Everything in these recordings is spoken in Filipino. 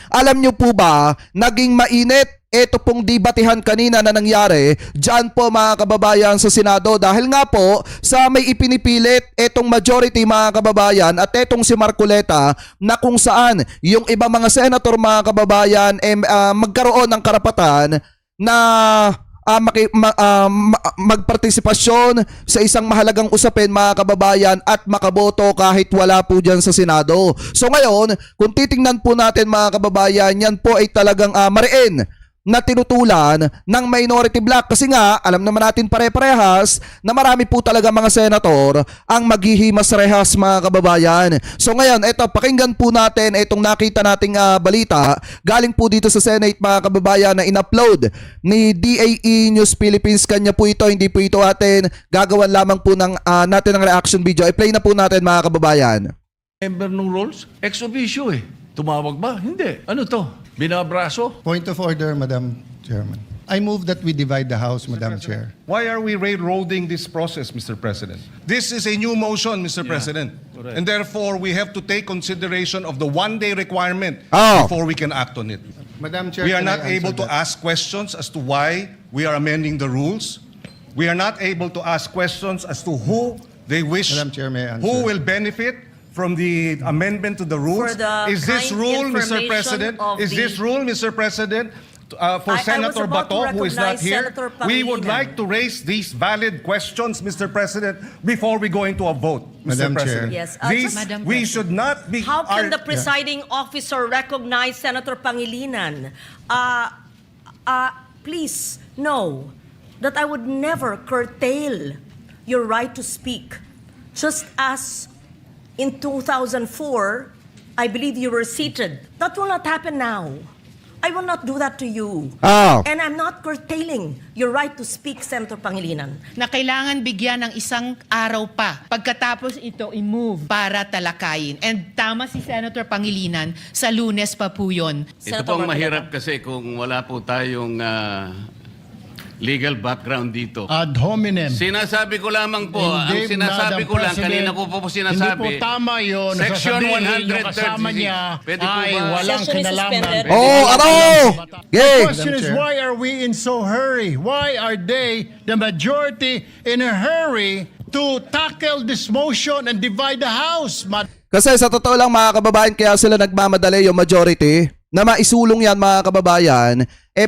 Alam nyo po ba, naging mainit ito pong debatihan kanina na nangyari dyan po mga kababayan sa Senado dahil nga po sa may ipinipilit itong majority mga kababayan at itong si Marcoleta na kung saan yung iba mga senator mga kababayan magkaroon ng karapatan na magpartisipasyon sa isang mahalagang usapin mga kababayan at makaboto kahit wala po dyan sa Senado. So ngayon, kung titingnan po natin mga kababayan, yan po ay talagang mariin na tinutulan ng minority bloc kasi nga alam naman natin pare-parehas na marami po talaga mga senator ang maghihimas rehas mga kababayan. So ngayon, ito pakinggan po natin itong nakita nating balita galing po dito sa Senate mga kababayan na in-upload ni DAE News Philippines. Kanya po ito, hindi po ito atin. Gagawan lamang po ng, natin ng reaction video. I-play na po natin mga kababayan. Member ng rules, ex officio eh. Tumawag ba? Hindi. Ano to? Binabraso? Point of order, Madam Chairman. I move that we divide the House, Madam Chair. Why are we railroading this process, Mr. President? This is a new motion, Mr. President. correct. And therefore, we have to take consideration of the one-day requirement Oh. before we can act on it. Madam Chair, We are can I not answer able to that? ask questions as to why we are amending the rules. We are not able to ask questions as to who they wish, Madam Chair, may I answer? who will benefit from the amendment to the rules. For the Is this kind rule, Mr. information President? of Is this the- rule, Mr. President, for I was Senator about to Bato, who is not recognize here? Senator We would Pangilinan. like to raise these valid questions, Mr. President, before we go into a vote, Mr. Madam Chair. President. Yes, These, Madam we should not be... How can our- the presiding officer recognize Senator Pangilinan? Please know that I would never curtail your right to speak. Just as in 2004, I believe you were seated. That will not happen now. I will not do that to you. Oh. And I'm not curtailing your right to speak, Senator Pangilinan. Na kailangan bigyan ng isang araw pa pagkatapos ito i-move para talakayin. And tama si Senator Pangilinan, sa Lunes pa po yun. Ito Senator pong Marcoleta. mahirap kasi kung wala po tayong legal background dito. Ad hominem. Sinasabi ko lamang po, ang Hindi, sinasabi Madam ko lang, President, kanina ko po sinasabi. Hindi po tama yun. Section Nasasabihin yung 130. kasama niya Pwede po ay ba? walang Session is kinalaman. suspended. Oh, ano? The Yay! question is, Madam Chair. why are we in so hurry? Why are they, the majority, in a hurry to tackle this motion and divide the House? Kasi sa totoo lang mga kababayan, kaya sila nagmamadali yung majority na maisulong yan mga kababayan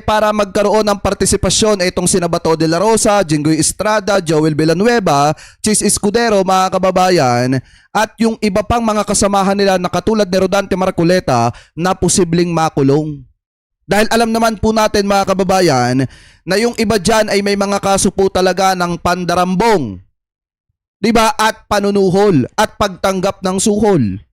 para magkaroon ng partisipasyon itong sina Bato de la Rosa, Jinggoy Estrada, Joel Villanueva, Chis Escudero mga kababayan at yung iba pang mga kasamahan nila na katulad ni Rodante Marcoleta na posibleng makulong. Dahil alam naman po natin mga kababayan na yung iba dyan ay may mga kaso po talaga ng pandarambong, diba? At panunuhol at pagtanggap ng suhol.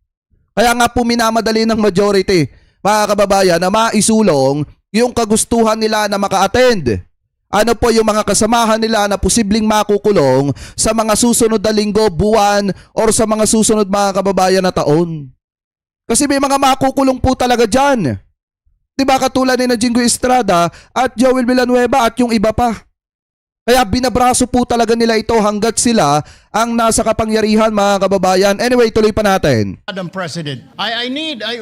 Kaya nga po minamadali ng majority mga kababayan na maisulong yung kagustuhan nila na maka-attend. Ano po yung mga kasamahan nila na posibleng makukulong sa mga susunod na linggo, buwan, or sa mga susunod mga kababayan na taon. Kasi may mga makukulong po talaga dyan. Diba katulad ni na Jinggoy Estrada at Joel Villanueva at yung iba pa. Kaya binabraso po talaga nila ito hanggat sila ang nasa kapangyarihan mga kababayan. Anyway, tuloy pa natin. Madam President,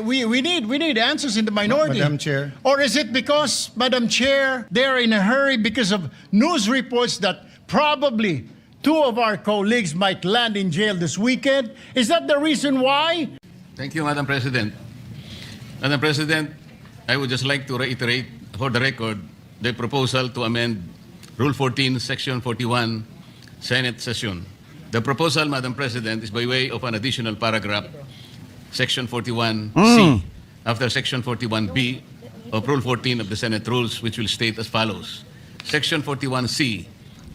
we need answers in the minority. Madam Chair. Or is it because, Madam Chair, they're in a hurry because of news reports that probably two of our colleagues might land in jail this weekend? Is that the reason why? Thank you, Madam President. Madam President, I would just like to reiterate for the record the proposal to amend Rule 14, Section 41, Senate session. The proposal, Madam President, is by way of an additional paragraph, Section 41C, after Section 41B of Rule 14 of the Senate Rules, which will state as follows. Section 41C,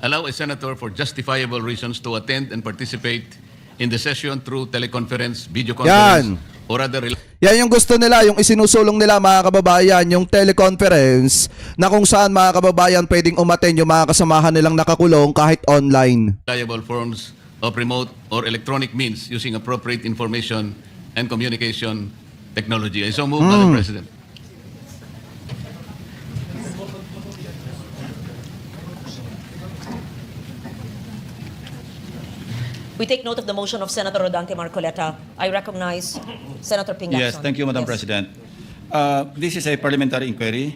allow a senator for justifiable reasons to attend and participate in the session through teleconference, video conference, or other Yan yung gusto nila, yung isinusulong nila mga kababayan, yung teleconference na kung saan mga kababayan pwedeng umattend yung mga kasamahan nilang nakakulong kahit online. reliable forms of remote or electronic means using appropriate information and communication technology. I so move, Madam President. We take note of the motion of Senator Rodante Marcoleta. I recognize Senator Ping Yes, Lacson. thank you, Madam Yes. President. This is a parliamentary inquiry.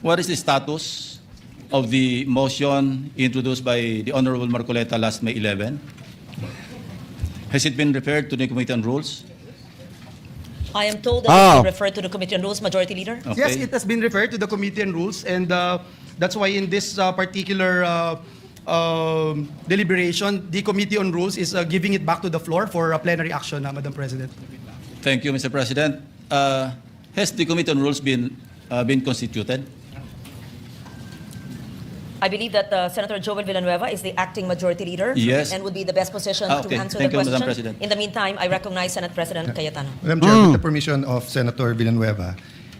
What is the status of the motion introduced by the Honorable Marcoleta last May 11? Has it been referred to the Committee on Rules? I am told that Ah. it will refer to the Committee on Rules, Majority Leader. Okay. Yes, it has been referred to the Committee on Rules, and that's why in this particular deliberation, the Committee on Rules is giving it back to the floor for plenary action, Madam President. Thank you, Mr. President. Has the Committee on Rules been constituted? I believe that Senator Joel Villanueva is the acting Majority Leader. Yes. And would be the best position Ah, to okay. answer Thank the you, Madam question. President. In the meantime, I recognize Senate President Cayetano. Madam Chair, with the permission of Senator Villanueva.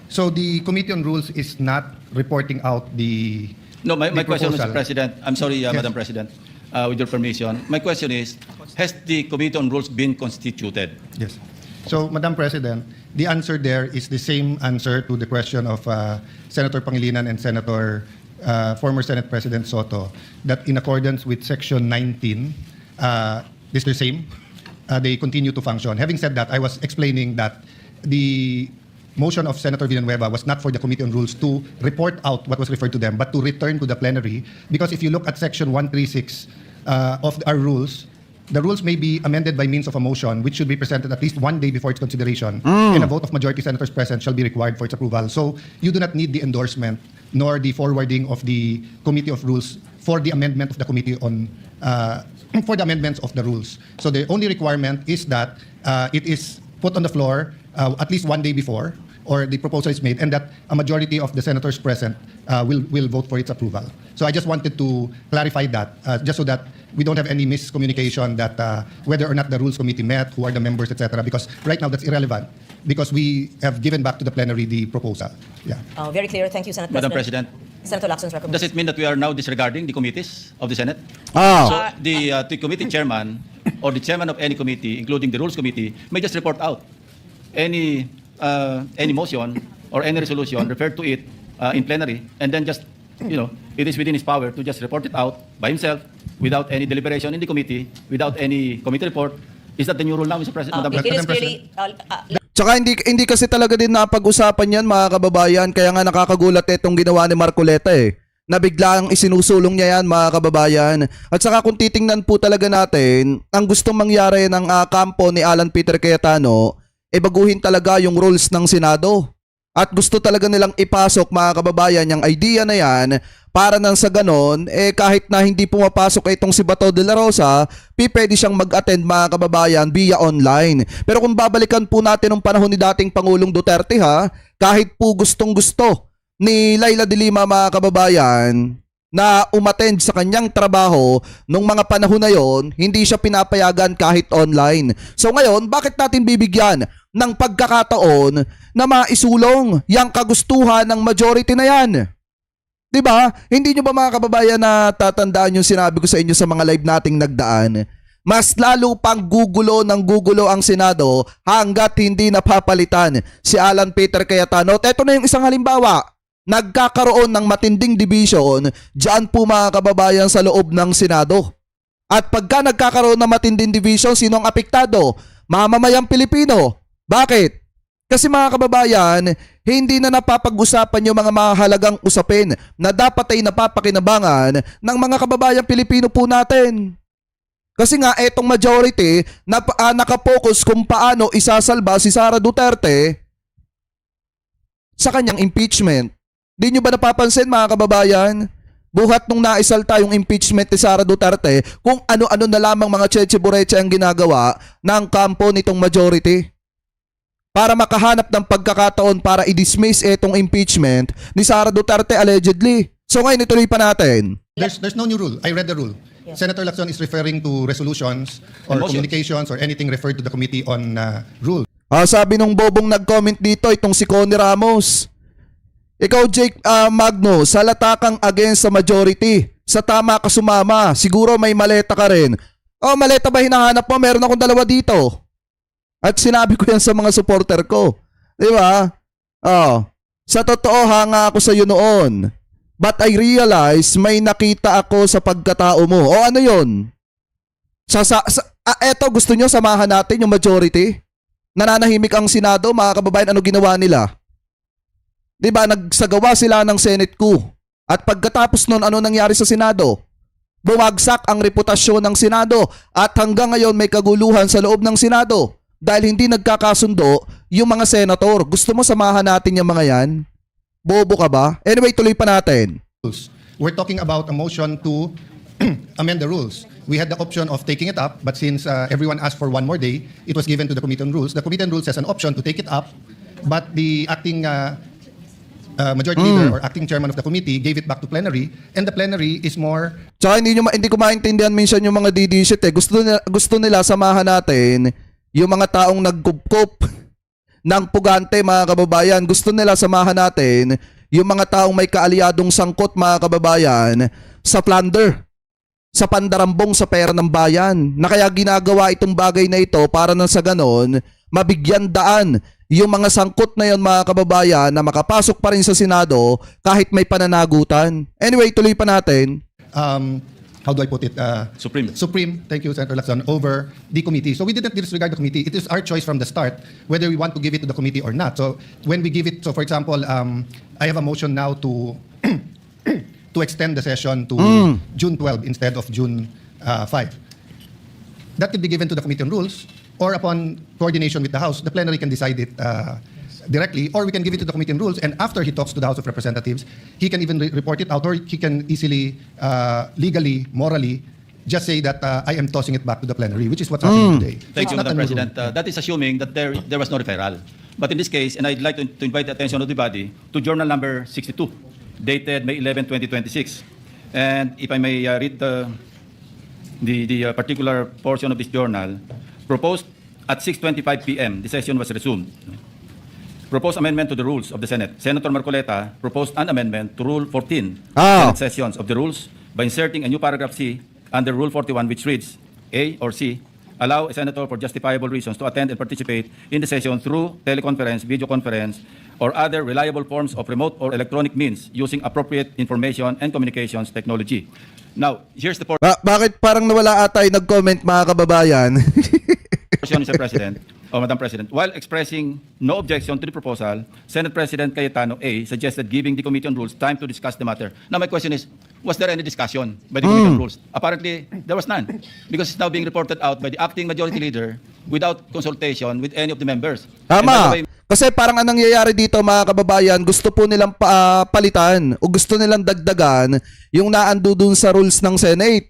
So the Committee on Rules is not reporting out the No, my the question, Mr. proposal. President, I'm sorry, Yes. Madam President, with your permission. My question is, has the Committee on Rules been constituted? Yes. So, Madam President, the answer there is the same answer to the question of Senator Pangilinan and former Senate President Soto, that in accordance with Section 19, is the same. They continue to function. Having said that, I was explaining that the motion of Senator Villanueva was not for the Committee on Rules to report out what was referred to them, but to return to the plenary. Because if you look at Section 136 of our rules, the rules may be amended by means of a motion, which should be presented at least 1 day before its consideration, and a vote of majority senators present shall be required for its approval. So you do not need the endorsement nor the forwarding of the Committee of Rules for the amendment of the Committee on for the amendments of the rules. So the only requirement is that it is put on the floor at least 1 day before, or the proposal is made, and that a majority of the senators present will vote for its approval. So I just wanted to clarify that, just so that we don't have any miscommunication that whether or not the Rules Committee met, who are the members, etc. Because right now that's irrelevant, because we have given back to the plenary the proposal. Yeah. Very clear. Thank you, Senate Madam President. President, Senator Lacson recommends. does it mean that we are now disregarding the committees of the Senate? Ah. So the committee chairman or the chairman of any committee, including the Rules Committee, may just report out any motion or any resolution, refer to it in plenary, and then just, it is within his power to just report it out by himself without any deliberation in the committee, without any committee report. Is that the new rule now, Mr. President? Madam It is President? clearly... Tsaka hindi kasi talaga din napag-usapan yan, mga kababayan. Kaya nga nakakagulat itong ginawa ni Marcoleta na biglang isinusulong niya yan, mga kababayan. At saka kung titingnan po talaga natin, ang gustong mangyari ng kampo ni Alan Peter Cayetano, baguhin talaga yung rules ng Senado. At gusto talaga nilang ipasok, mga kababayan, yung idea na yan para nang sa ganon, kahit na hindi pumapasok itong si Bato de la Rosa, pwede siyang mag-attend, mga kababayan, via online. Pero kung babalikan po natin ng panahon ni dating Pangulong Duterte, kahit po gustong-gusto ni Laila de Lima, mga kababayan, na umattend sa kanyang trabaho nung mga panahon na yon, hindi siya pinapayagan kahit online. So ngayon, bakit natin bibigyan ng pagkakataon na maisulong yung kagustuhan ng majority na yan? 'Di ba? Hindi nyo ba, mga kababayan, na tatandaan yung sinabi ko sa inyo sa mga live nating nagdaan? Mas lalo pang gugulo ng gugulo ang Senado hanggat hindi napapalitan si Alan Peter Cayetano. At ito na yung isang halimbawa. Nagkakaroon ng matinding division diyan po, mga kababayan, sa loob ng Senado. At pagka nagkakaroon ng matinding division, sino ang apektado? Mamamayang Pilipino. Bakit? Kasi, mga kababayan, hindi na napapag-usapan yung mga mahalagang usapin na dapat ay napapakinabangan ng mga kababayang Pilipino po natin. Kasi nga, etong majority na nakapokus kung paano isasalba si Sara Duterte sa kanyang impeachment. Di nyo ba napapansin, mga kababayan? Buhat nung naisalta yung impeachment ni Sara Duterte, kung ano-ano na lamang mga tsetsi-buretsi ang ginagawa ng kampo nitong majority para makahanap ng pagkakataon para i-dismiss itong impeachment ni Sara Duterte allegedly. So ngayon, ituloy pa natin. There's no new rule. I read the rule. Yeah. Senator Lacson is referring to resolutions or Motion. communications or anything referred to the Committee on Rule. Sabi nung bobong nag-comment dito, itong si Connie Ramos. Ikaw, Jake Magno, salata kang against sa majority. Sa tama ka sumama. Siguro may maleta ka rin. Maleta ba hinahanap mo? Meron akong 2 dito. At sinabi ko yan sa mga supporter ko. Di ba? Sa totoo, hanga ako sa iyo noon. But I realize may nakita ako sa pagkatao mo. Ano yun? Eto, gusto nyo samahan natin yung majority? Nananahimik ang Senado, mga kababayan, ano ginawa nila? 'Di ba? Nagsagawa sila ng Senate coup. At pagkatapos nun, ano nangyari sa Senado? Bumagsak ang reputasyon ng Senado at hanggang ngayon may kaguluhan sa loob ng Senado dahil hindi nagkakasundo yung mga senator. Gusto mo samahan natin yung mga yan? Bobo ka ba? Anyway, tuloy pa natin. rules. We're talking about a motion to amend the rules. We had the option of taking it up, but since everyone asked for one more day, it was given to the Committee on Rules. The Committee on Rules has an option to take it up, but the acting majority leader or acting chairman of the committee gave it back to plenary, and the plenary is more Tsaka hindi ko maintindihan minsan yung mga DD shit eh. Gusto nila samahan natin yung mga taong nagkupkup ng pugante, mga kababayan. Gusto nila samahan natin yung mga taong may kaalyadong sangkot, mga kababayan, sa plunder, sa pandarambong sa pera ng bayan. Na kaya ginagawa itong bagay na ito para nang sa ganon, mabigyan daan yung mga sangkot na yon, mga kababayan, na makapasok pa rin sa Senado kahit may pananagutan. Anyway, tuloy pa natin. how do I put it? Supreme. Supreme, thank you, Senator Lacson, over the committee. So we didn't disregard the committee. It is our choice from the start whether we want to give it to the committee or not. So when we give it, so for example, I have a motion now to to extend the session to June 12 instead of June 5. That could be given to the Committee on Rules, or upon coordination with the House, the plenary can decide it directly, or we can give it to the Committee on Rules, and after he talks to the House of Representatives, he can even report it out, or he can easily, legally, morally, just say that I am tossing it back to the plenary, which is what's happening today. Thank So you, it's not Madam a new rule. President. That is assuming that there was no referral. But in this case, and I'd like to invite the attention of the body to journal number 62, dated May 11, 2026. And if I may read the particular portion of this journal, proposed at 6:25 p.m., the session was resumed. Proposed amendment to the rules of the Senate. Senator Marcoleta proposed an amendment to Rule 14, Senate sessions of the rules, by inserting a new paragraph C under Rule 41, which reads, A or C, allow a senator for justifiable reasons to attend and participate in the session through teleconference, video conference, or other reliable forms of remote or electronic means using appropriate information and communications technology. Now, here's the Bakit parang nawala ata yung nag-comment, mga kababayan? portion, Mr. President, or Madam President. While expressing no objection to the proposal, Senate President Cayetano A. suggested giving the Committee on Rules time to discuss the matter. Now, my question is, was there any discussion by the Committee on Rules? Apparently, there was none, because it's now being reported out by the acting majority leader without consultation with any of the members. And by Tama. the way, Kasi parang anong nangyayari dito, mga kababayan, gusto po nilang palitan o gusto nilang dagdagan yung naando dun sa rules ng Senate.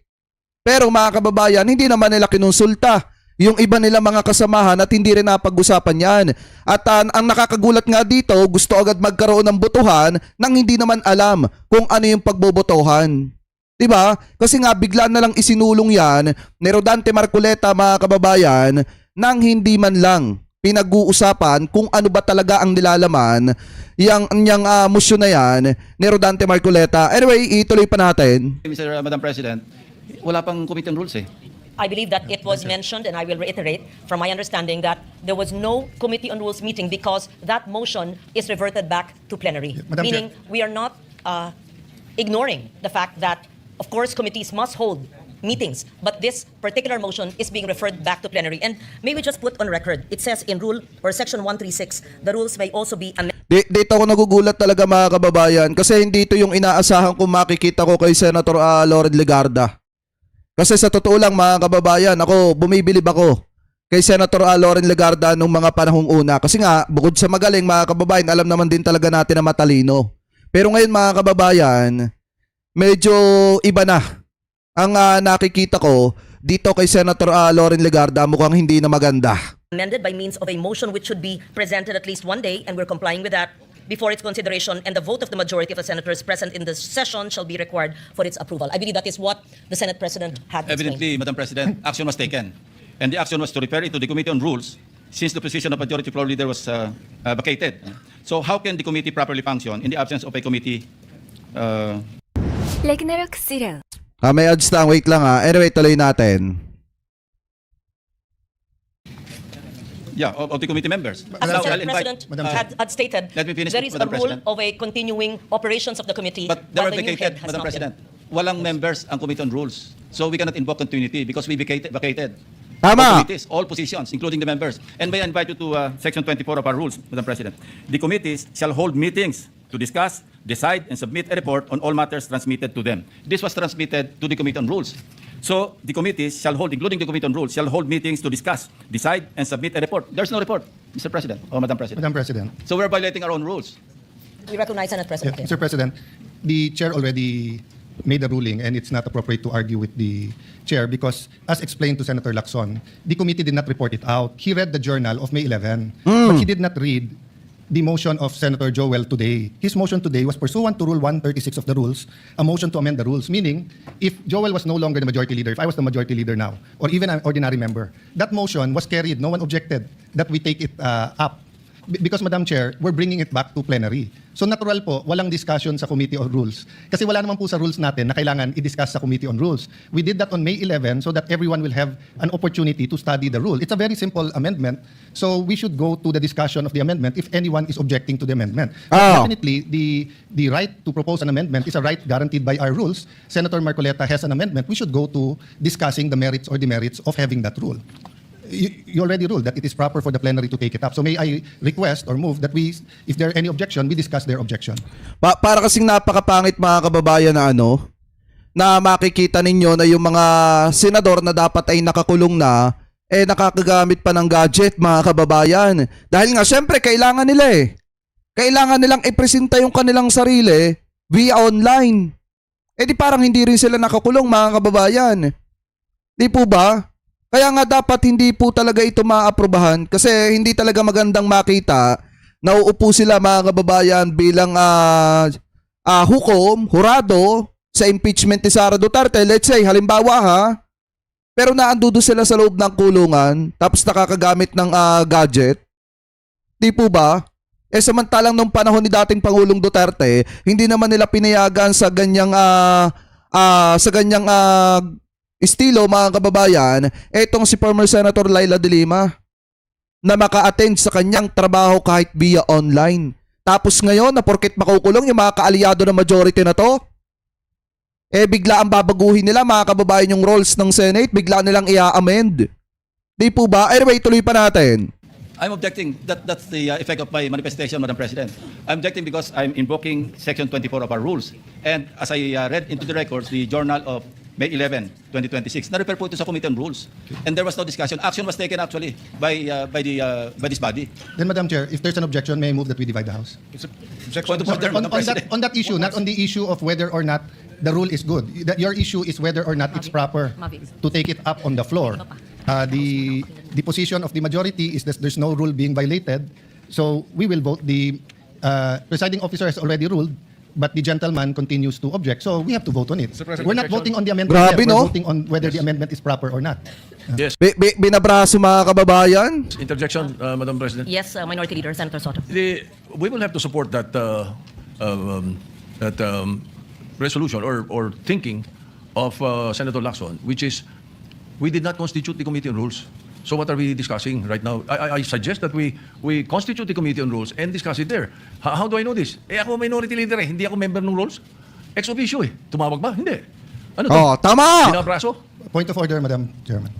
Pero mga kababayan, hindi naman nila kinonsulta yung iba nila mga kasamahan at hindi rin napag-usapan yan. At ang nakakagulat nga dito, gusto agad magkaroon ng botohan nang hindi naman alam kung ano yung pagbobotohan. Diba? Kasi nga bigla na lang isinulong yan ni Rodante Marcoleta, mga kababayan, nang hindi man lang pinag-uusapan kung ano ba talaga ang nilalaman yung motion na yan ni Rodante Marcoleta. Anyway, ituloy pa natin. Madam President, wala pang Committee on Rules eh. I believe that it was mentioned, and I will reiterate from my understanding that there was no Committee on Rules meeting because that motion is reverted back to plenary. Madam Meaning we are not ignoring the fact that, of course, committees must hold meetings, but this particular motion is being referred back to plenary. And may we just put on record, it says in rule or section 136, the rules may also be amended. Dito ako nagugulat talaga, mga kababayan, kasi hindi ito yung inaasahan kung makikita ko kay Senator Loren Legarda. Kasi sa totoo lang, mga kababayan, ako bumibilib ako kay Senator Loren Legarda nung mga panahong una. Kasi nga, bukod sa magaling, mga kababayan, alam naman din talaga natin na matalino. Pero ngayon, mga kababayan, medyo iba na ang nakikita ko dito kay Senator Loren Legarda, mukhang hindi na maganda. Amended by means of a motion which should be presented at least one day, and we're complying with that, before its consideration, and the vote of the majority of the senators present in the session shall be required for its approval. I believe that is what the Senate President had explained. Evidently, Madam President, action was taken. And the action was to refer it to the Committee on Rules since the position of Majority Floor Leader was vacated. So how can the committee properly function in the absence of a committee? May ads lang, wait lang ha. Anyway, tuloy natin. Yeah, of the committee members. As the Now, I'll Senate invite- President had stated, Let me finish, there is a Madam rule President. of a continuing operations of the committee. But they were the new vacated, head has Madam not President. been. Walang members ang Committee on Rules. So we cannot invoke continuity because we vacated. Tama. All committees, all positions, including the members. And may I invite you to Section 24 of our rules, Madam President. The committees shall hold meetings to discuss, decide, and submit a report on all matters transmitted to them. This was transmitted to the Committee on Rules. So the committees shall hold, including the Committee on Rules, shall hold meetings to discuss, decide, and submit a report. There's no report, Mr. President or Madam President. Madam President. So we're violating our own rules. We recognize Senate Yeah, President. Mr. President, the chair already made a ruling and it's not appropriate to argue with the chair because as explained to Senator Lacson, the committee did not report it out. He read the journal of May 11, but he did not read the motion of Senator Joel today. His motion today was pursuant to Rule 136 of the rules, a motion to amend the rules, meaning if Joel was no longer the majority leader, if I was the majority leader now, or even an ordinary member, that motion was carried, no one objected that we take it up. Because, Madam Chair, we're bringing it back to plenary. So natural po, walang discussion sa Committee on Rules. Kasi wala naman po sa rules natin na kailangan i-discuss sa Committee on Rules. We did that on May 11 so that everyone will have an opportunity to study the rule. It's a very simple amendment. So we should go to the discussion of the amendment if anyone is objecting to the amendment. Oh. Definitely, the right to propose an amendment is a right guaranteed by our rules. Senator Marcoleta has an amendment. We should go to discussing the merits or demerits of having that rule. You already ruled that it is proper for the plenary to take it up. So may I request or move that we, if there are any objection, we discuss their objection. Para kasing napakapangit mga kababayan na na makikita ninyo na yung mga senador na dapat ay nakakulong na, nakakagamit pa ng gadget mga kababayan. Dahil nga syempre kailangan nila Kailangan nilang ipresenta yung kanilang sarili via online. Di parang hindi rin sila nakakulong mga kababayan. Di po ba? Kaya nga dapat hindi po talaga ito maaprubahan kasi hindi talaga magandang makita na uupo sila mga kababayan bilang hukom, hurado sa impeachment ni Sara Duterte. Let's say, halimbawa pero naandudo sila sa loob ng kulungan tapos nakakagamit ng gadget. Di po ba? Samantalang nung panahon ni dating Pangulong Duterte, hindi naman nila pinayagan sa ganyang estilo mga kababayan, etong si former Senator Laila de Lima na maka-attend sa kanyang trabaho kahit via online. Tapos ngayon, na porket makukulong yung mga kaalyado ng majority na to, bigla ang babaguhin nila mga kababayan yung roles ng Senate, bigla nilang i-amend. Di po ba? Anyway, tuloy pa natin. I'm objecting. That's the effect of my manifestation, Madam President. I'm objecting because I'm invoking Section 24 of our rules. And as I read into the records, the journal of May 11, 2026, na-refer po ito sa Committee on Rules. And there was no discussion. Action was taken actually by this body. Then, Madam Chair, if there's an objection, may I move that we divide the House? Point of order, Madam President. On that issue, not on the issue of whether or not the rule is good. Your issue is whether or not it's proper to take it up on the floor. The position of the majority is that there's no rule being violated. So we will vote. The presiding officer has already ruled, but the gentleman continues to object. So we have to vote on it. We're not voting on the amendment. Grabe, We're no? voting on whether the amendment is proper or not. Yes. Binabraso mga kababayan. Interjection, Madam President. Yes, Minority Leader Senator Soto. We will have to support that resolution or thinking of Senator Lacson, which is we did not constitute the Committee on Rules. So what are we discussing right now? I suggest that we constitute the Committee on Rules and discuss it there. How do I know this? Ako minority leader hindi ako member ng rules. Ex officio Tumawag ba? Hindi. Ano to? Tama! Binabraso? Point of order, Madam Chairman.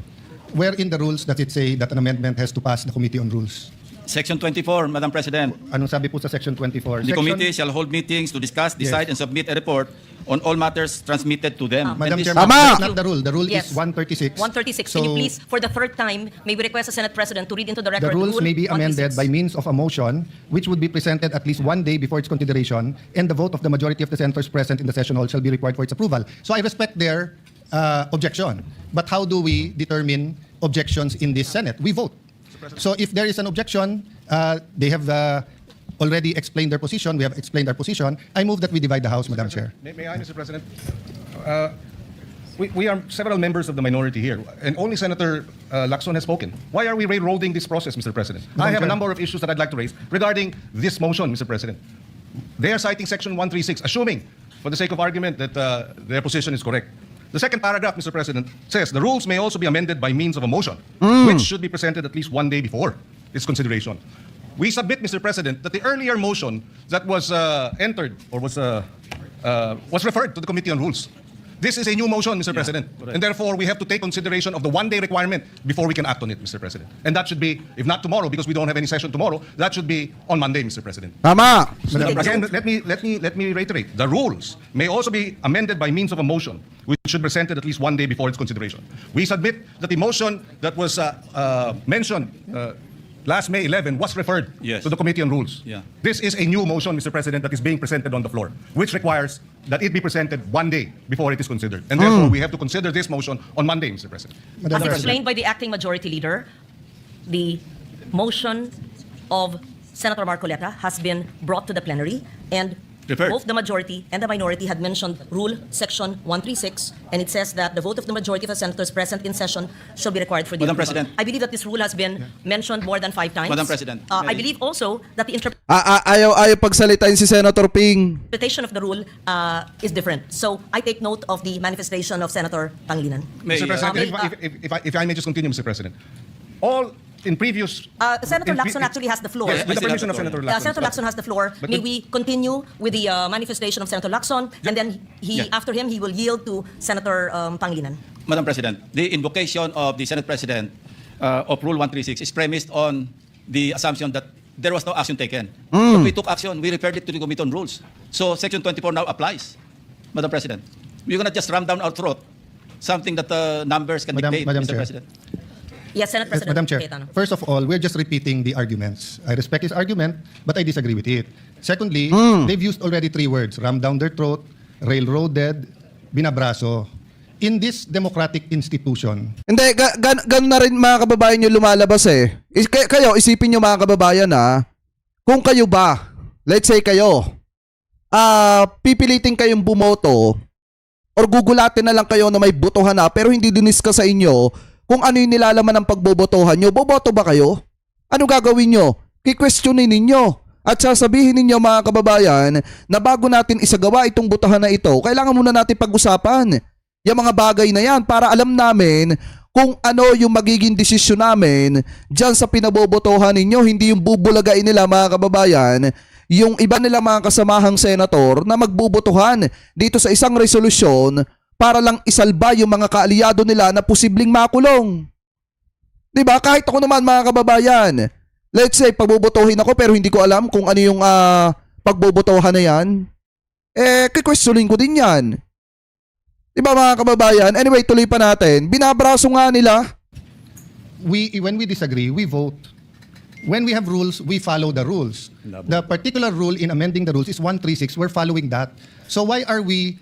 Where in the rules does it say that an amendment has to pass the Committee on Rules? Section 24, Madam President. Anong sabi po sa Section 24? The committee shall hold meetings to discuss, decide, and submit a report on all matters transmitted to them. Madam And this- Chairman, Tama! that's not the rule. The rule Yes. is 136. 136. So Can you please, for the third time, may we request the Senate President to read into the record the rules Rule may be amended 136? by means of a motion which would be presented at least one day before its consideration, and the vote of the majority of the senators present in the session hall shall be required for its approval. So I respect their objection. But how do we determine objections in this Senate? We vote. So if there is an objection, they have already explained their position. We have explained our position. I move that we divide the House, Madam Chair. May I, Mr. President? We are several members of the minority here, and only Senator Lacson has spoken. Why are we railroading this process, Mr. President? I have a number of issues that I'd like to raise regarding this motion, Mr. President. They are citing Section 136, assuming, for the sake of argument, that their position is correct. The second paragraph, Mr. President, says the rules may also be amended by means of a motion, which should be presented at least one day before its consideration. We submit, Mr. President, that the earlier motion that was entered or was referred to the Committee on Rules This is a new motion, Mr. President. And therefore, we have to take consideration of the one-day requirement before we can act on it, Mr. President. And that should be, if not tomorrow, because we don't have any session tomorrow, that should be on Monday, Mr. President. Tama. Again, let me reiterate. The rules may also be amended by means of a motion, which should be presented at least one day before its consideration. We submit that the motion that was mentioned last May 11 was referred Yes. to the Committee on Rules. Yeah. This is a new motion, Mr. President, that is being presented on the floor, which requires that it be presented one day before it is considered. And therefore, we have to consider this motion on Monday, Mr. President. Madam As President. explained by the acting majority leader, the motion of Senator Marcoleta has been brought to the plenary, and Referred. both the majority and the minority had mentioned Rule Section 136, and it says that the vote of the majority of the senators present in session shall be required for the Madam approval. President. I believe that this rule has been mentioned more than 5 times. Madam President. I believe also that the Ayaw pagsalitain si Senator Ping. interpretation of the rule is different. So I take note of the manifestation of Senator Pangilinan. Mr. President, if I may just continue, Mr. President. All in previous... Senator in pre- Lacson actually has the floor. Yes, with the permission of Senator Lacson. Senator Lacson has the floor. But May the- we continue with the manifestation of Senator Lacson, and then after him, he will yield to Senator Pangilinan. Madam President, the invocation of the Senate President of Rule 136 is premised on the assumption that there was no action taken. But we took action. We referred it to the Committee on Rules. So Section 24 now applies, Madam President. We're going to just ram down our throat something that the numbers can dictate, Madam Mr. Chair. President. Yes, Senate Yes, President Madam Chair, Cayetano. first of all, we're just repeating the arguments. I respect his argument, but I disagree with it. Secondly, they've used already 3 words: ram down their throat, railroaded, binabraso. In this democratic institution, Hindi, ganun na rin mga kababayan yung lumalabas eh. Kayo, isipin nyo mga kababayan kung kayo ba, let's say kayo, pipilitin kayong bumoto or gugulatin na lang kayo na may botohan na pero hindi diniscuss sa inyo kung ano yung nilalaman ng pagbobotohan nyo, boboto ba kayo? Ano gagawin nyo? Kikwestiyonin ninyo. At sasabihin ninyo mga kababayan na bago natin isagawa itong botohan na ito, kailangan muna natin pag-usapan yung mga bagay na yan para alam namin kung ano yung magiging desisyon namin dyan sa pinabobotohan ninyo. Hindi yung bubulagain nila mga kababayan, yung iba nila mga kasamahang senator na magbubotohan dito sa isang resolusyon para lang isalba yung mga kaalyado nila na posibleng makulong. Diba? Kahit ako naman mga kababayan, let's say pagbobotohin ako pero hindi ko alam kung ano yung pagbobotohan na yan, kikwestiyonin ko din yan. Diba mga kababayan? Anyway, tuloy pa natin. Binabraso nga nila. when we disagree, we vote. When we have rules, we follow the rules. The particular rule in amending the rules is 136. We're following that. So why are we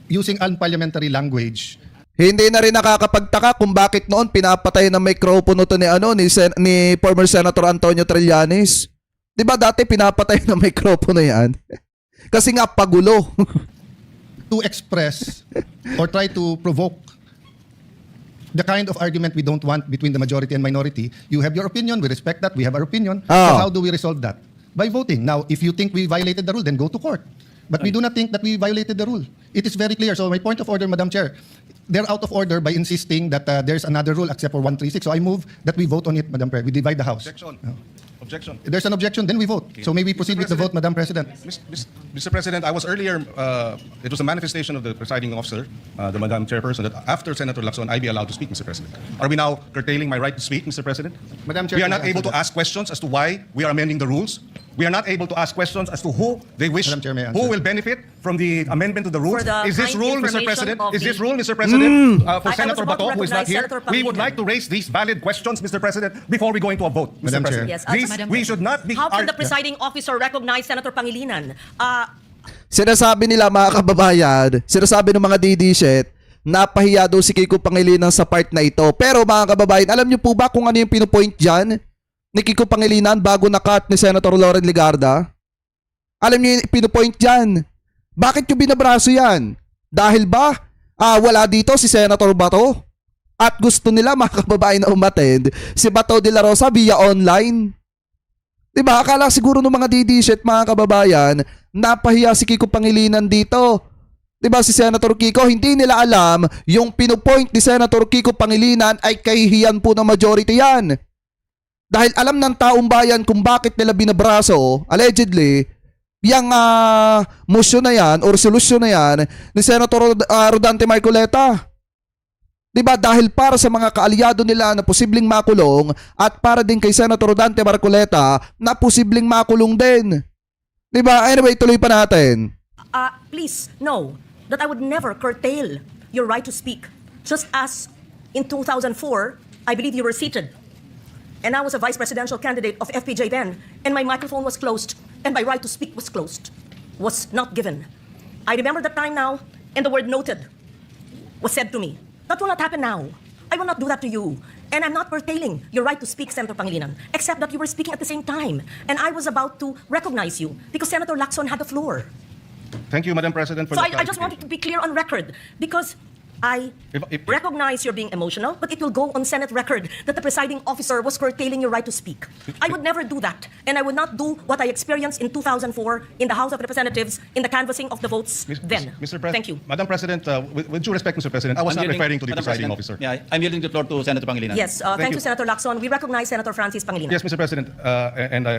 using unparliamentary language? Hindi na rin nakakapagtaka kung bakit noon pinapatay ng mikropono to ni former Senator Antonio Trillanes. 'Di ba dati pinapatay ng mikropono 'yan? Kasi nga pagulo. To express or try to provoke the kind of argument we don't want between the majority and minority. You have your opinion, we respect that, we have our opinion. So how do we resolve that? By voting. Now, if you think we violated the rule, then go to court. But we do not think that we violated the rule. It is very clear. So my point of order, Madam Chair, they're out of order by insisting that there's another rule except for 136. So I move that we vote on it, Madam Chair. We divide the House. Objection. Objection. If there's an objection, then we vote. So may we proceed with the vote, Madam President? Mr. President, I was earlier, it was a manifestation of the presiding officer, the Madam Chairperson, that after Senator Lacson, I be allowed to speak, Mr. President. Are we now curtailing my right to speak, Mr. President? Madam Chair, we are can not I able answer to that? ask questions as to why we are amending the rules. We are not able to ask questions as to who they wish, Madam Chair, may I who answer? will benefit from the amendment to the rules. For the Is this kind rule, Mr. information President? of Is this the- rule, Mr. President, for I was Senator about to Bato, who is not recognize here? Senator We would Pangilinan. like to raise these valid questions, Mr. President, before we go into a vote, Mr. Madam Chair. President. Yes, These- Madam we Chair. should not be... How can the presiding officer recognize Senator Pangilinan? Sinasabi nila mga kababayan, sinasabi ng mga DD-shit, napahiya daw si Kiko Pangilinan sa part na ito. Pero mga kababayan, alam niyo po ba kung ano yung pinupoint dyan ni Kiko Pangilinan bago na-cut ni Senator Loren Legarda? Alam niyo yung pinupoint dyan? Bakit yung binabraso yan? Dahil ba wala dito si Senator Bato? At gusto nila mga kababayan na umattend si Bato de la Rosa via online? Diba? Akala siguro ng mga DD-shit mga kababayan, napahiya si Kiko Pangilinan dito. Diba si Senator Kiko, hindi nila alam yung pinupoint ni Senator Kiko Pangilinan ay kahihiyan po ng majority yan. Dahil alam ng taong bayan kung bakit nila binabraso, allegedly, yung motion na yan or resolution na yan ni Senator Rodante Marcoleta. Diba? Dahil para sa mga kaalyado nila na posibleng makulong at para din kay Senator Rodante Marcoleta na posibleng makulong din. Diba? Anyway, tuloy pa natin. Please know that I would never curtail your right to speak. Just as in 2004, I believe you were seated. And I was a vice presidential candidate of FPJ then, and my microphone was closed, and my right to speak was closed, was not given. I remember that time now, and the word noted was said to me. That will not happen now. I will not do that to you. And I'm not curtailing your right to speak, Senator Pangilinan, except that you were speaking at the same time. And I was about to recognize you because Senator Lacson had the floor. Thank you, Madam President, for So the I just wanted to be clear on record because I If- recognize you're being emotional, but it will go on Senate record that the presiding officer was curtailing your right to speak. I would never do that. And I would not do what I experienced in 2004 in the House of Representatives in the canvassing of the votes then. Mr. President, Thank you. Madam President, with due respect, Mr. President, I was I'm not yielding- referring to the Madam presiding President, officer. Yeah, I'm yielding the floor to Senator Pangilinan. Yes, thank you, you. Senator Lacson. We recognize Senator Francis Pangilinan. Yes, Mr. President, and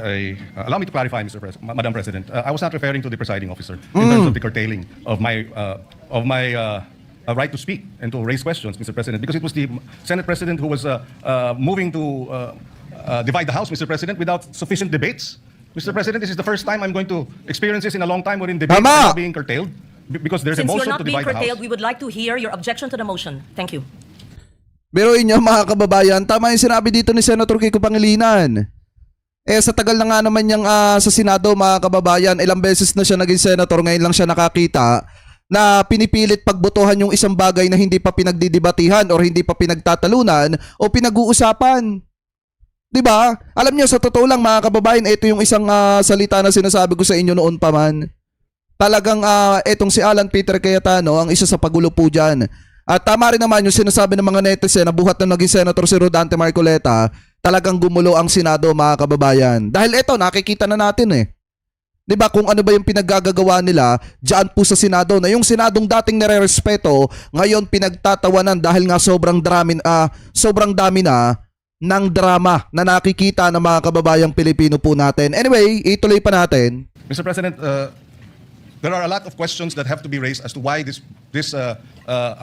allow me to clarify, Madam President. I was not referring to the presiding officer in terms of the curtailing of my right to speak and to raise questions, Mr. President, because it was the Senate President who was moving to divide the House, Mr. President, without sufficient debates. Mr. President, this is the first time I'm going to experience this in a long time wherein debates Tama. are not being curtailed because there's a Since you're motion not to being divide the House. curtailed, we would like to hear your objection to the motion. Thank you. Biruin nyo mga kababayan, tama yung sinabi dito ni Senator Kiko Pangilinan. Sa tagal na nga naman niyang sa Senado mga kababayan, ilang beses na siya naging senator, ngayon lang siya nakakita na pinipilit pagbotohan yung isang bagay na hindi pa pinagdidibatihan or hindi pa pinagtatalunan o pinag-uusapan. 'Di ba? Alam niyo sa totoo lang mga kababayan, ito yung isang salita na sinasabi ko sa inyo noon pa man. Talagang etong si Alan Peter Cayetano ang isa sa pagulo po diyan. At tama rin naman yung sinasabi ng mga netizen na buhat na naging senator si Rodante Marcoleta, talagang gumulo ang Senado mga kababayan. Dahil ito nakikita na natin eh. 'Di ba kung ano ba yung pinaggagawa nila diyan po sa Senado na yung Senadong dating nare-respeto ngayon pinagtatawanan dahil nga sobrang dami na ng drama na nakikita ng mga kababayang Pilipino po natin. Anyway, ituloy pa natin. Mr. President, there are a lot of questions that have to be raised as to why this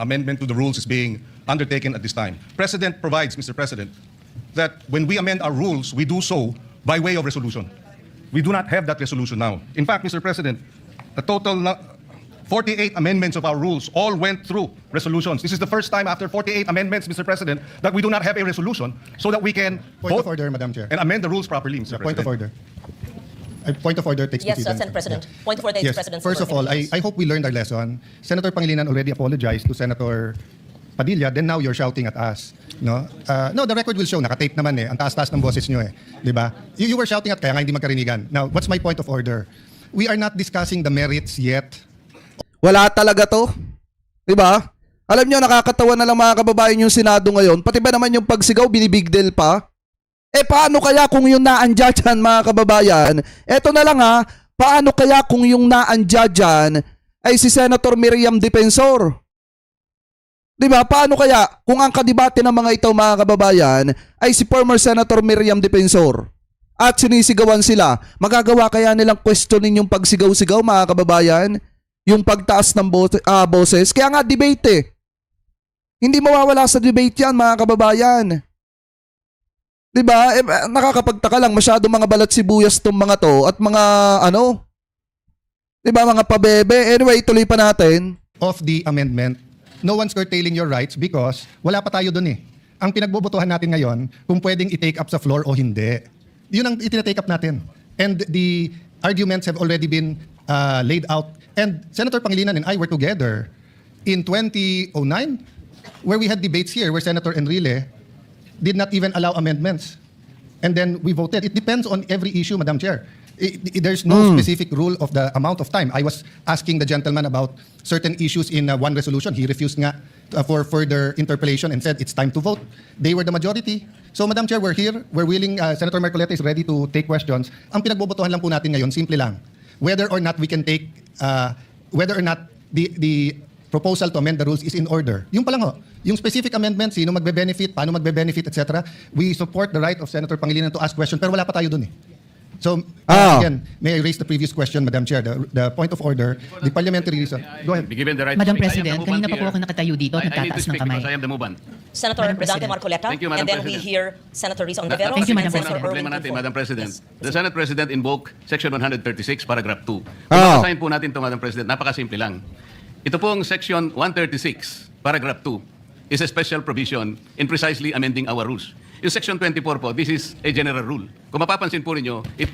amendment to the rules is being undertaken at this time. President provides, Mr. President, that when we amend our rules, we do so by way of resolution. We do not have that resolution now. In fact, Mr. President, a total 48 amendments of our rules all went through resolutions. This is the first time after 48 amendments, Mr. President, that we do not have a resolution so that we can Point vote of order, Madam Chair. and amend the rules properly, Mr. Point of President. order. Point of order takes Yes, precedence. Senate President. Yeah. Point of order takes Yes. precedence. First of over all, any I hope we learned our lesson. Senator Pangilinan already apologized to Senator Padilla, then now you're shouting at us. No, no, the record will show, nakatape naman eh, ang taas-taas ng boses nyo eh. Di ba? You were shouting at kaya nga hindi magkarinigan. Now, what's my point of order? We are not discussing the merits yet. Wala talaga to. 'Di ba? Alam niyo nakakatawa na lang mga kababayan yung Senado ngayon. Pati ba naman yung pagsigaw binibig deal pa? Paano kaya kung yung naandya dyan mga kababayan? Eto na lang paano kaya kung yung naandya dyan ay si Senator Miriam Defensor? 'Di ba? Paano kaya kung ang kadebate ng mga ito mga kababayan ay si former Senator Miriam Defensor? At sinisigawan sila. Magagawa kaya nilang questionin yung pagsigaw-sigaw mga kababayan? Yung pagtaas ng boses. Kaya nga debate eh. Hindi mawawala sa debate yan mga kababayan. Diba? Nakakapagtaka lang masyado mga balat sibuyas tong mga to at mga diba mga pabebe. Anyway, tuloy pa natin. Of the amendment, no one's curtailing your rights because wala pa tayo dun eh. Ang pinagbobotohan natin ngayon, kung pwedeng i-take up sa floor o hindi. Yun ang itinatake up natin. And the arguments have already been laid out. And Senator Pangilinan and I were together in 2009 where we had debates here where Senator Enrile did not even allow amendments. And then we voted. It depends on every issue, Madam Chair. There's no specific rule of the amount of time. I was asking the gentleman about certain issues in one resolution. He refused nga for further interpellation and said it's time to vote. They were the majority. So, Madam Chair, we're here. We're willing. Senator Marcoleta is ready to take questions. Ang pinagbobotohan lang po natin ngayon, simple lang. Whether or not we can take, whether or not the proposal to amend the rules is in order. Yung pa lang ho. Yung specific amendments, sino magbe-benefit, paano magbe-benefit, etc. We support the right of Senator Pangilinan to ask questions, pero wala pa tayo dun eh. So, again, may I raise the previous question, Madam Chair? The point of order, the parliamentary reason. Go ahead. Be given the right Madam to speak. I am the President, movant kanina pa po here. ako nakatayo dito at I need to nagtataas ng speak kamay. because I am the movant. Senator Madam Dante President. Marcoleta. Thank you, Madam And then we President. hear Senator Risa Ontiveros. Thank you, Madam and Senator President. Problema Erwin natin, Tulfo. Madam President. Yes. The Senate President invoked Section 136, Paragraph 2. Kung Ah. babasahin po natin ito, Madam President, napakasimple lang. Ito pong Section 136, Paragraph 2, is a special provision in precisely amending our rules. Yung Section 24 po, this is a general rule. Kung mapapansin po ninyo, it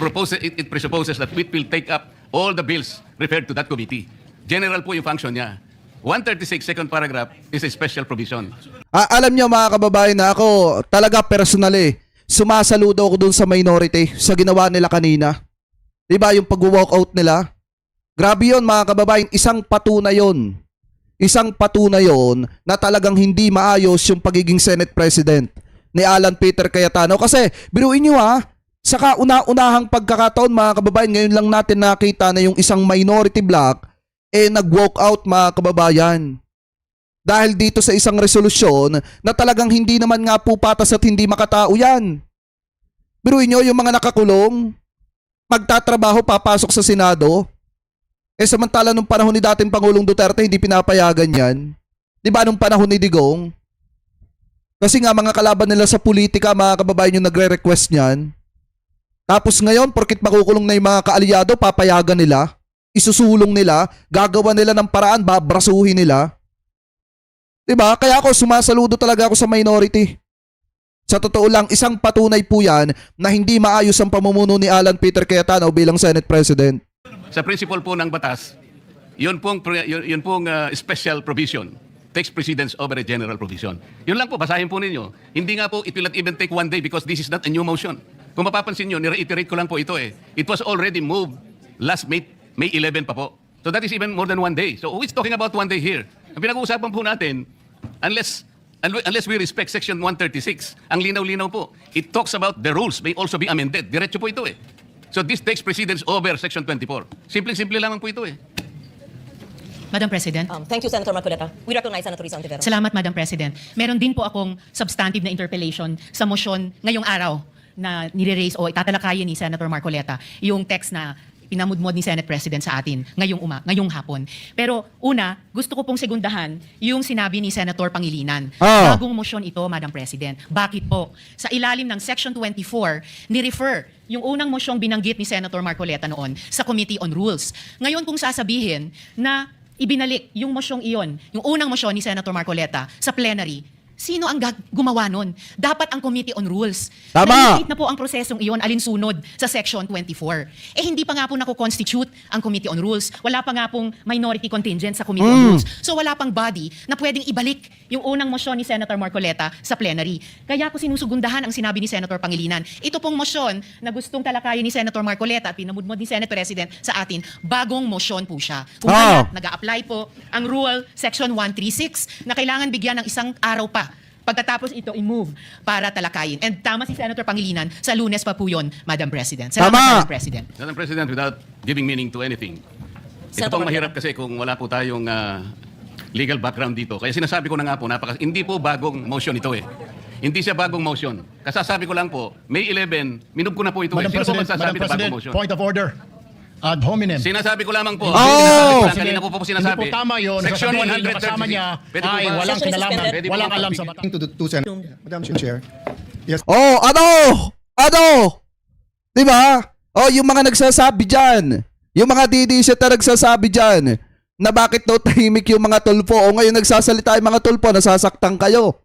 presupposes that it will take up all the bills referred to that committee. General po yung function niya. 136, second paragraph, is a special provision. Alam niyo mga kababayan na ako talaga personally, sumasaludo ako dun sa minority sa ginawa nila kanina. 'Di ba yung pag-walk out nila? Grabe 'yon mga kababayan, isang patunay 'yon. Isang patunay 'yon na talagang hindi maayos yung pagiging Senate President ni Alan Peter Cayetano. Kasi biruin niyo sa kauna-unahang pagkakataon mga kababayan, ngayon lang natin nakita na yung isang minority bloc nag-walk out mga kababayan. Dahil dito sa isang resolusyon na talagang hindi naman nga po patas at hindi makatao yan. Biruin nyo yung mga nakakulong, magtatrabaho, papasok sa Senado. Samantala nung panahon ni dating Pangulong Duterte, hindi pinapayagan yan. Di ba nung panahon ni Digong? Kasi nga mga kalaban nila sa politika, mga kababayan yung nagre-request niyan. Tapos ngayon, porkit makukulong na yung mga kaalyado, papayagan nila, isusulong nila, gagawa nila ng paraan, babrasuhin nila. Diba? Kaya ako sumasaludo talaga ako sa minority. Sa totoo lang, isang patunay po yan na hindi maayos ang pamumuno ni Alan Peter Cayetano bilang Senate President. Sa principle po ng batas, yun pong special provision takes precedence over a general provision. Yun lang po, basahin po ninyo. Hindi nga po, it will not even take one day because this is not a new motion. Kung mapapansin nyo, ni-reiterate ko lang po ito eh. It was already moved last May 11 pa po. So that is even more than one day. So who is talking about one day here? Ang pinag-uusapan po natin, unless we respect Section 136, ang linaw-linaw po, it talks about the rules may also be amended. Diretso po ito eh. So this takes precedence over Section 24. Simple-simple lamang po ito eh. Madam President. Thank you, Senator Marcoleta. We recognize Senator Risa Ontiveros. Salamat, Madam President. Meron din po akong substantive na interpellation sa motion ngayong araw na nire-raise o itatalakayin ni Senator Marcoleta yung text na pinamudmod ni Senate President sa atin ngayong hapon. Pero una, gusto ko pong segundahan yung sinabi ni Senator Pangilinan. Bagong motion ito, Madam President. Bakit po? Sa ilalim ng Section 24, ni-refer yung unang mosyong binanggit ni Senator Marcoleta noon sa Committee on Rules. Ngayon kung sasabihin na ibinalik yung mosyong iyon, yung unang mosyon ni Senator Marcoleta sa plenary, sino ang gumawa nun? Dapat ang Committee on Rules. Tama! Na-initiate na po ang prosesong iyon alinsunod sa Section 24. Hindi pa nga po nako-constitute ang Committee on Rules. Wala pa nga pong minority contingent sa Committee on Rules. So wala pang body na pwedeng ibalik yung unang mosyon ni Senator Marcoleta sa plenary. Kaya ko sinusugundahan ang sinabi ni Senator Pangilinan. Ito pong mosyon na gustong talakayin ni Senator Marcoleta at pinamudmod ni Senate President sa atin, bagong mosyon po siya. Kung kaya, nag-a-apply po ang Rule Section 136 na kailangan bigyan ng isang araw pa pagkatapos ito i-move para talakayin. And tama si Senator Pangilinan, sa Lunes pa po yun, Madam President. Salamat, Madam President. Madam President, without giving meaning to anything, ito Senator pong mahirap kasi kung wala po tayong legal background dito. Kaya sinasabi ko na nga po, hindi po bagong motion ito eh. Hindi siya bagong motion. Kasasabi ko lang po, May 11, minub ko na po ito. Madam Sino po President, magsasabi Madam na bagong President, motion? point of order. Ad hominem. Sinasabi ko lamang po. Oh! Kanina po sinasabi. Hindi po tama yun. Section Sasabihin yung kasama 136. niya Pwede po ay ba? walang Session is kinalaman, suspended. walang alam sa batas. To the two senators. Madam Chair. Yes. Ano? Diba? Yung mga nagsasabi dyan. Yung mga DDC na nagsasabi dyan na bakit daw tahimik yung mga tulpo. Ngayon nagsasalita yung mga tulpo, nasasaktan kayo.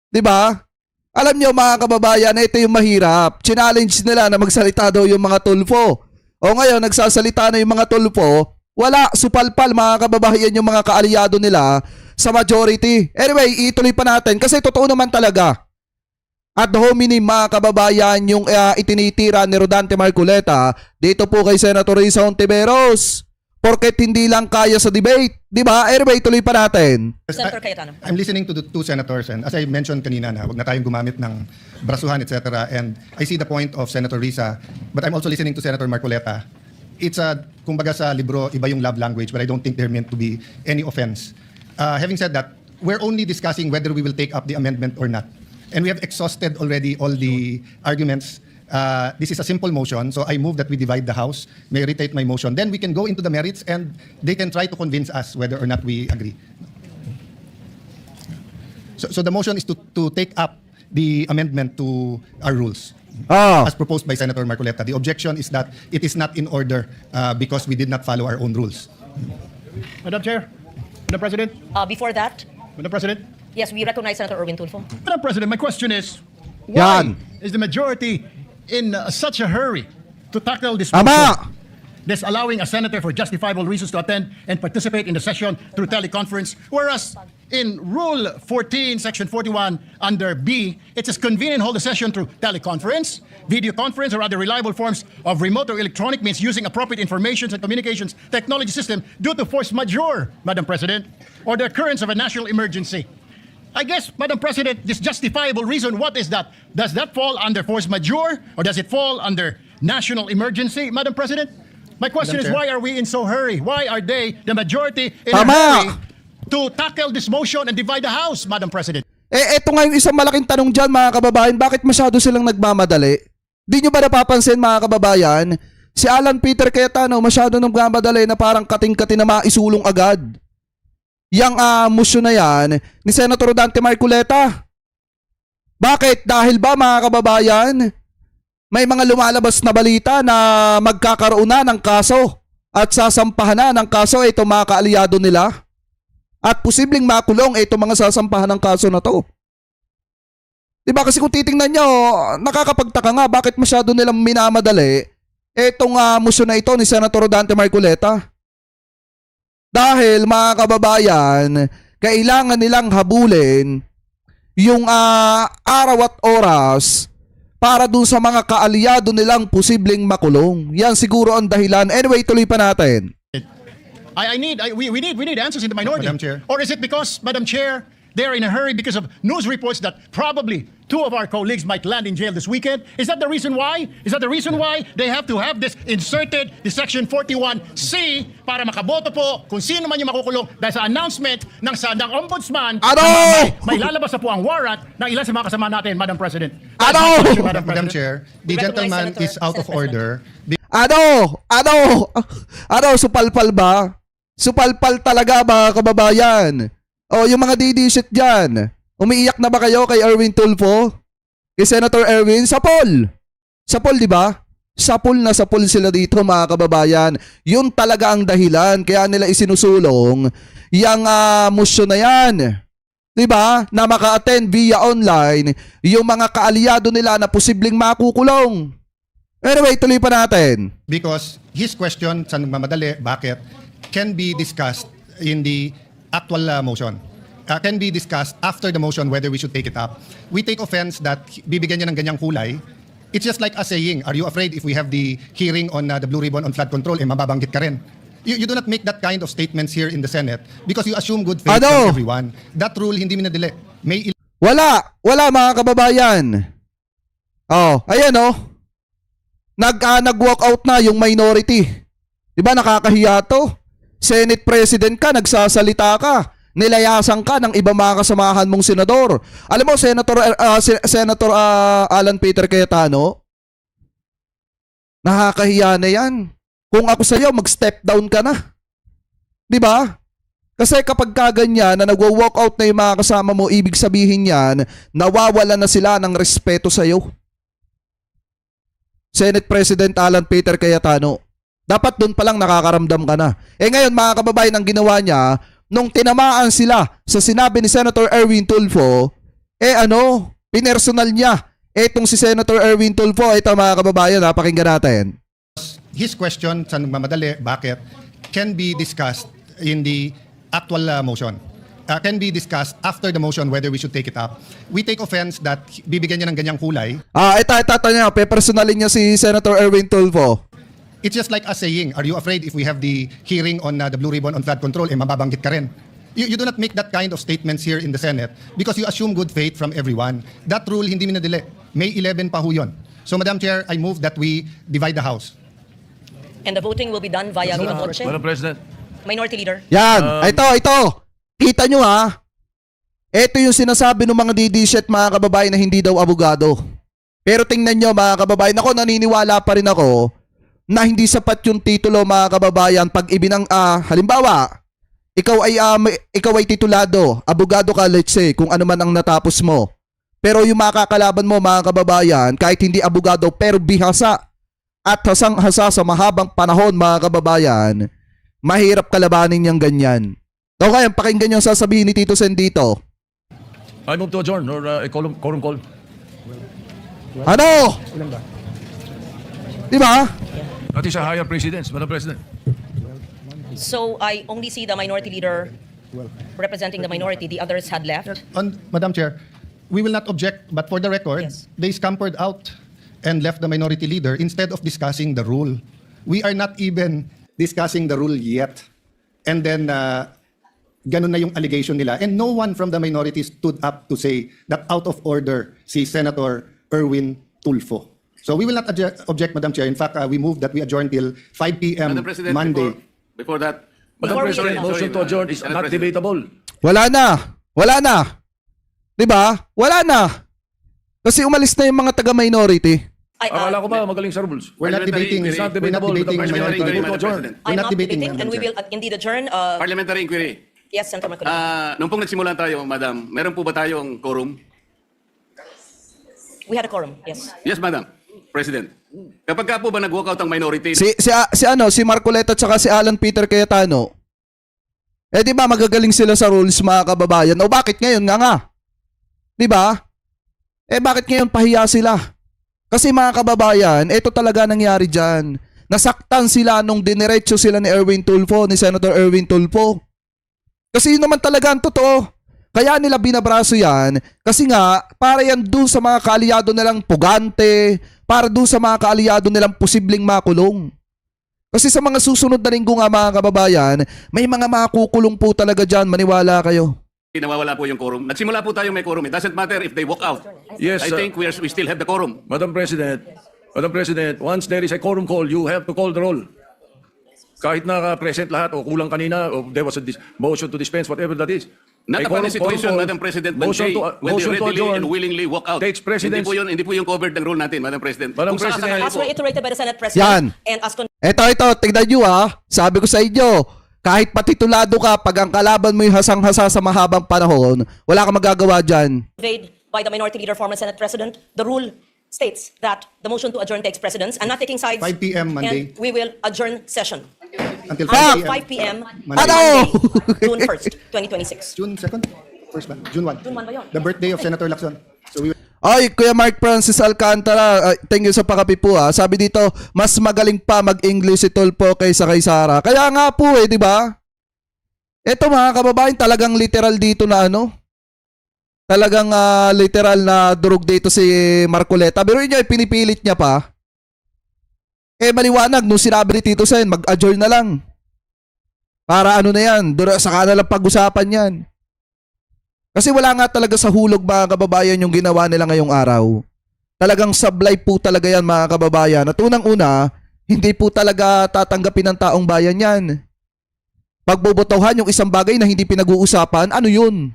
Diba? Alam nyo mga kababayan, ito yung mahirap. Challenge nila na magsalita daw yung mga tulpo. Ngayon nagsasalita na yung mga tulpo. Wala, supalpal mga kababayan yung mga kaalyado nila sa majority. Anyway, ituloy pa natin kasi totoo naman talaga. Ad hominem mga kababayan yung itinitira ni Rodante Marcoleta dito po kay Senator Risa Ontiveros. Porket hindi lang kaya sa debate. Diba? Anyway, tuloy pa natin. Senator Cayetano. I'm listening to the two senators and as I mentioned kanina na huwag na tayong gumamit ng brasuhan, etc. And I see the point of Senator Risa, but I'm also listening to Senator Marcoleta. It's kumbaga sa libro, iba yung love language, but I don't think they're meant to be any offense. Having said that, we're only discussing whether we will take up the amendment or not. And we have exhausted already all the arguments this is a simple motion, so I move that we divide the House. May I reiterate my motion. Then we can go into the merits and they can try to convince us whether or not we agree. So the motion is to take up the amendment to our rules Ah. as proposed by Senator Marcoleta. The objection is that it is not in order because we did not follow our own rules. Madam Chair, Madam President, Before that, Madam President, yes, we recognize Senator Erwin Tulfo. Madam President, my question is, why Yan. is the majority in such a hurry to tackle this Tama. motion? This allowing a senator for justifiable reasons to attend and participate in the session through teleconference, whereas in Rule 14, Section 41, under B, it says convene and hold a session through teleconference, video conference, or other reliable forms of remote or electronic means using appropriate information and communications technology system due to force majeure, Madam President, or the occurrence of a national emergency. I guess, Madam President, this justifiable reason, what is that? Does that fall under force majeure or does it fall under national emergency, Madam President? My question Madam is, Chair. why are we in so hurry? Why are they, the majority, in Tama. a hurry to tackle this motion and divide the House, Madam President? Eto nga yung isang malaking tanong dyan mga kababayan, bakit masyado silang nagmamadali? Di nyo ba napapansin mga kababayan, si Alan Peter Cayetano masyado nagmamadali na parang kating-kati na maisulong agad. Yang motion na yan ni Senator Dante Marcoleta. Bakit? Dahil ba mga kababayan, may mga lumalabas na balita na magkakaroon na ng kaso at sasampahan na ng kaso itong mga kaalyado nila? At posibleng makulong itong mga sasampahan ng kaso na to. Diba kasi kung titingnan nyo, nakakapagtaka nga bakit masyado nilang minamadali itong motion na ito ni Senator Dante Marcoleta. Dahil mga kababayan, kailangan nilang habulin yung araw at oras para dun sa mga kaalyado nilang posibleng makulong. Yan siguro ang dahilan. Anyway, tuloy pa natin. We need answers in the minority. Madam Chair. Or is it because, Madam Chair, they're in a hurry because of news reports that probably two of our colleagues might land in jail this weekend? Is that the reason why? Is that the reason why they have to have this inserted, the Section 41C, para makaboto po kung sino man yung makukulong dahil sa announcement ng Ombudsman Ano? na may lalabas na po ang warrant ng ilan sa mga kasama natin, Madam President. That's Ano? my question, Madam Madam President. Chair, the We recognize gentleman Senator- is out of Senate order. Ano, supalpal ba? Supalpal talaga mga kababayan. O yung mga didisit dyan, umiiyak na ba kayo kay Erwin Tulfo? Kay Senator Erwin? Sapol! Sapol, di ba? Sapol na sapol sila dito mga kababayan. Yun talaga ang dahilan kaya nila isinusulong yung motion na yan. Di ba? Na maka-attend via online yung mga kaalyado nila na posibleng makukulong. Anyway, tuloy pa natin. Because his question sa nagmamadali, bakit, can be discussed in the actual motion. Can be discussed after the motion whether we should take it up. We take offense that bibigyan niya ng ganyang kulay. It's just like us saying, are you afraid if we have the hearing on the Blue Ribbon on flood control, mababanggit ka rin? You do not make that kind of statements here in the Senate because you assume good faith Ano? from everyone. That rule hindi minadali. May Wala mga kababayan. Oh, ayan oh. Nag-walk out na yung minority. 'Di ba nakakahiya to? Senate President ka, nagsasalita ka, nilayasan ka ng ibang mga kasamahan mong senador. Alam mo, Senator Alan Peter Cayetano, nakakahiya na yan. Kung ako sa'yo, mag-step down ka na. Di ba? Kasi kapag kaganyan na nagwa-walk out na yung mga kasama mo, ibig sabihin yan, nawawala na sila ng respeto sa'yo. Senate President Alan Peter Cayetano, dapat doon pa lang nakakaramdam ka na. Ngayon mga kababayan, ang ginawa niya, nung tinamaan sila sa sinabi ni Senator Erwin Tulfo, pinersonal niya. Etong si Senator Erwin Tulfo, ito mga kababayan, pakinggan natin. his question sa nagmamadali, bakit, can be discussed in the actual motion. Can be discussed after the motion whether we should take it up. We take offense that bibigyan niya ng ganyang kulay. Ito niya, pepersonalin niya si Senator Erwin Tulfo. It's just like us saying, are you afraid if we have the hearing on the Blue Ribbon on flood control, mababanggit ka rin? You do not make that kind of statements here in the Senate because you assume good faith from everyone. That rule hindi minadali. May 11 pa ho yun. So Madam Chair, I move that we divide the House. And the voting will be done via viva voce. Madam President, Minority Leader. Yan, ito. Kita nyo ha. Ito yung sinasabi ng mga DD-set mga kababayan na hindi daw abogado. Pero tingnan nyo mga kababayan, ako naniniwala pa rin ako na hindi sapat yung titulo mga kababayan pag halimbawa, ikaw ay titulado, abogado ka, let's say, kung ano man ang natapos mo. Pero yung makakalaban mo mga kababayan, kahit hindi abogado pero bihasa at hasang-hasa sa mahabang panahon mga kababayan, mahirap kalabanin yung ganyan. Okay, pakinggan yung sasabihin ni Tito Sen dito. I move to adjourn or a quorum call. Ano? Di ba? That is a higher precedence, Madam President. So I only see the minority leader representing the minority. The others had left. Madam Chair, we will not object, but for the record, Yes. they scampered out and left the minority leader instead of discussing the rule. We are not even discussing the rule yet. And then, ganun na yung allegation nila. And no one from the minority stood up to say that out of order si Senator Erwin Tulfo. So we will not object, Madam Chair. In fact, we move that we adjourn till 5 p.m. Madam President, Monday. before that, Madam Before we President, adjourn. motion to adjourn is Madam not President. debatable. Wala na. Wala na. Di ba? Wala na. Kasi umalis na yung mga taga-minority. Akala ko ba magaling sa rules? We're not Parliamentary debating, inquiry. It's not we're not debatable, debating Madam minority President. Madam Move to adjourn. President. We're I'm not debating, and Madam we Chair. will indeed adjourn. Parliamentary inquiry. Yes, Senator Marcoleta. Nung pong nagsimula tayo, Madam, meron po ba tayong quorum? We had a quorum. Yes. Yes, Madam President. Kapag ka po ba nag-walkout ang minority, Si Marcoleta at saka si Alan Peter Cayetano, di ba magagaling sila sa rules mga kababayan? O bakit ngayon nga? Di ba? Bakit ngayon pahiya sila? Kasi mga kababayan, ito talaga nangyari dyan. Nasaktan sila nung diniretso sila ni Erwin Tulfo, ni Senator Erwin Tulfo. Kasi yun naman talaga ang totoo. Kaya nila binabraso yan kasi nga para yan doon sa mga kaalyado nilang pugante, para doon sa mga kaalyado nilang posibleng makulong. Kasi sa mga susunod na linggo nga mga kababayan, may mga makukulong po talaga dyan, maniwala kayo. nawawala po yung quorum. Nagsimula po tayo may quorum. It doesn't matter if they walk out. Yes, I think we still have the quorum. Madam President, once there is a quorum call, you have to call the roll. Kahit naka-present lahat o kulang kanina o there was a motion to dispense, whatever that is. Not A upon quorum a situation, call, Madam President, motion when they readily adjourn and willingly walk out. takes precedence. Hindi po yung covered ng rule natin, Madam President. Madam Kung President, sakasakali As po, reiterated by the Senate President Yan. and as Ito, tignan nyo sabi ko sa inyo, kahit patitulado ka, pag ang kalaban mo yung hasang-hasa sa mahabang panahon, wala kang magagawa dyan. conveyed by the minority leader, former Senate President, the rule states that the motion to adjourn takes precedence. I'm not taking sides. 5 p.m. Monday. And we will adjourn session Until until 5 5 p.m. Ano? June 1st, 2026. June 2nd? First ba? June 1. June 1 ba yun? The birthday of Senator Lacson. So we Ay, Kuya Mark Francis Alcantara, thank you sa pakapi po Sabi dito, mas magaling pa mag-English si Tulfo kaysa kay Sara. Kaya nga po di ba? Ito mga kababayan, talagang literal dito na talagang literal na durog dito si Marcoleta. Pero yun pinipilit niya pa. Maliwanag, nung sinabi ni Tito Sen, mag-adjourn na lang. Para na yan, saka na lang pag-usapan yan. Kasi wala nga talaga sa hulog mga kababayan yung ginawa nila ngayong araw. Talagang sablay po talaga yan mga kababayan. At unang-una, hindi po talaga tatanggapin ng taong bayan yan. Pagbobotohan yung isang bagay na hindi pinag-uusapan, ano yun?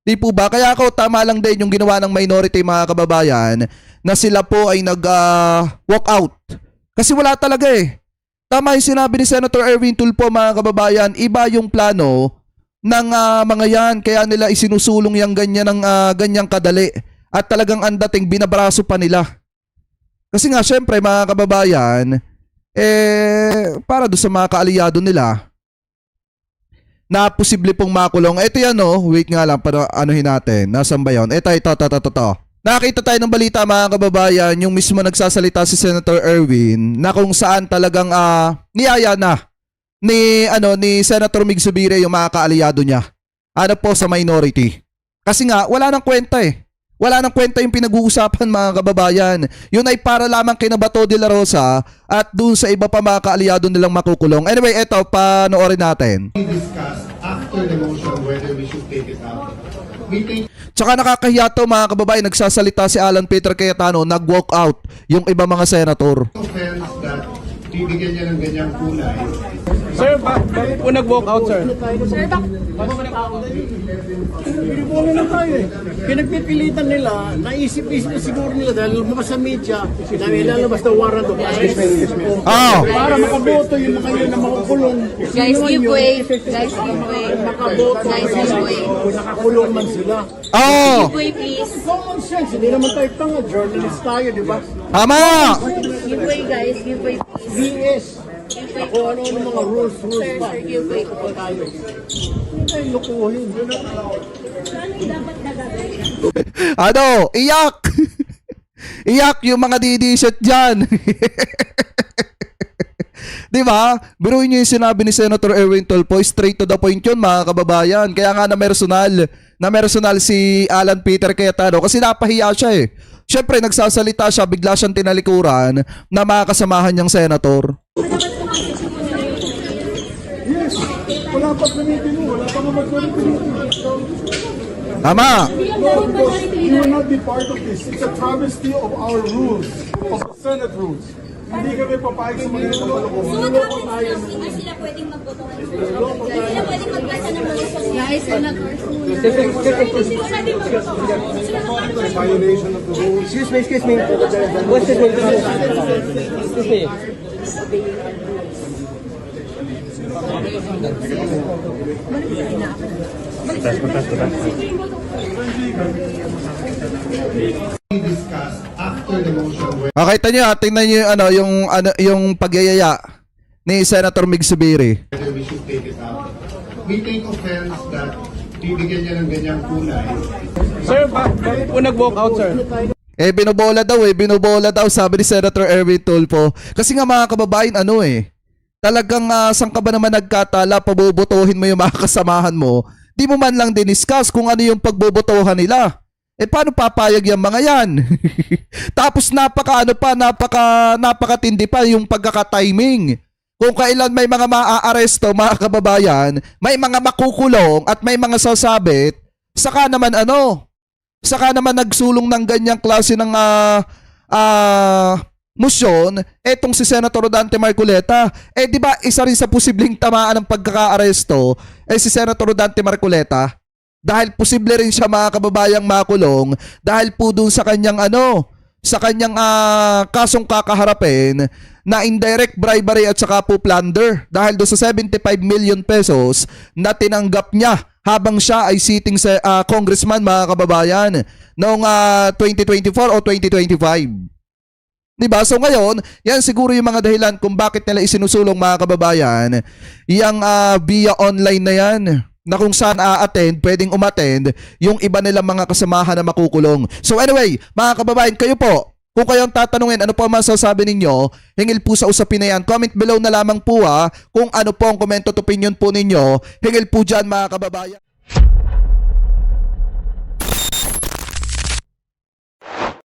Di po ba? Kaya ako tama lang din yung ginawa ng minority mga kababayan na sila po ay nag-walk out. Kasi wala talaga Tama yung sinabi ni Senator Erwin Tulfo mga kababayan, iba yung plano ng mga yan, kaya nila isinusulong yung ganyan ng ganyang kadali at talagang ang dating binabraso pa nila. Kasi nga syempre mga kababayan, para doon sa mga kaalyado nila na posible pong makulong. Ito yan wait nga lang para anuhin natin. Nasaan ba yun? Ito. Nakita tayo ng balita mga kababayan, yung mismo nagsasalita si Senator Erwin na kung saan talagang niyaya na ni Senator Mig Zubiri yung mga kaalyado niya. Po sa minority. Kasi nga wala nang kwenta Wala nang kwenta yung pinag-uusapan mga kababayan. Yun ay para lamang kina Bato de la Rosa at dun sa iba pa mga kaalyado nilang makukulong. Anyway, eto panoorin natin. discuss after the motion whether we should take it out. We think Tsaka nakakahiya to mga kababayan, nagsasalita si Alan Peter Cayetano, nag-walk out yung iba mga senator. offense that bibigyan niya ng ganyang kulay. Sir, bakit po nag-walk out, sir? Pinipuno na tayo eh. Pinagpipilitan nila, naisip-isip siguro nila dahil lumabas sa media na may lalabas na warrant of arrest. Oh. Para makaboto yung mga yun na makukulong. Guys, Sino man give yun? way. Guys, give way. Makaboto. Guys, give way. Kung nakakulong man sila. Oh. Give way, please. Common sense, hindi naman tayo tanga. Journalist tayo, di ba? Tama. Give way, guys. Give way, please. BS. Kung ano-ano mga rules pa. Sir, give way. Pa tayo. Ay, lukuhin. Ano? Iyak. Iyak yung mga DD-shit dyan. Di ba? Biruin nyo yung sinabi ni Senator Erwin Tulfo, straight to the point yun mga kababayan. Kaya nga na personal si Alan Peter Cayetano kasi napahiya siya eh. Siyempre nagsasalita siya, bigla siyang tinalikuran na mga kasamahan niyang senator. Yes. Wala pa committee mo. Wala pa mag-committee. Tama. No, because you will not be part of this. It's a travesty of our rules, of the Senate rules. Hindi kami papayag sa mga ganitong kalokohan. So what happens now? Sila pwedeng magboto. Sila pwedeng magbasa ng motion. Guys, senators muna. Violation of the rules. Excuse me. What's the Excuse me. Discussed after the motion where Kita nyo, tingnan nyo yung pagyayaya ni Senator Mig Zubiri. we should take it out. We take offense that bibigyan niya ng ganyang kulay. Sir, bakit po nag-walk out, sir? Binobola daw, sabi ni Senator Erwin Tulfo. Kasi nga mga kababayan, talagang saan ka ba naman nagkatala, pabobotohin mo yung mga kasamahan mo, di mo man lang diniscuss kung ano yung pagbobotohan nila. Paano papayag yung mga yan? Tapos napakatindi pa yung pagkakatiming. Kung kailan may mga maaaresto, mga kababayan, may mga makukulong at may mga sasabit, saka naman nagsulong ng ganyang klase ng motion, etong si Senator Rodante Marcoleta. Di ba isa rin sa posibleng tamaan ng pagkakaaresto si Senator Rodante Marcoleta? Dahil posible rin siya mga kababayang makulong dahil po dun sa kanyang kasong kakaharapin na indirect bribery at saka po plunder dahil do sa 75 million pesos na tinanggap niya habang siya ay sitting sa congressman mga kababayan noong 2024 o 2025. Diba? So ngayon, yan siguro yung mga dahilan kung bakit nila isinusulong mga kababayan yung via online na yan na kung saan pwedeng umattend yung iba nilang mga kasamahan na makukulong. So anyway, mga kababayan, kayo po, kung kayong tatanungin ano po ang masasabi ninyo, hingil po sa usapin na yan. Comment below na lamang po kung ano po ang comment at opinion po ninyo. Hingil po dyan mga kababayan.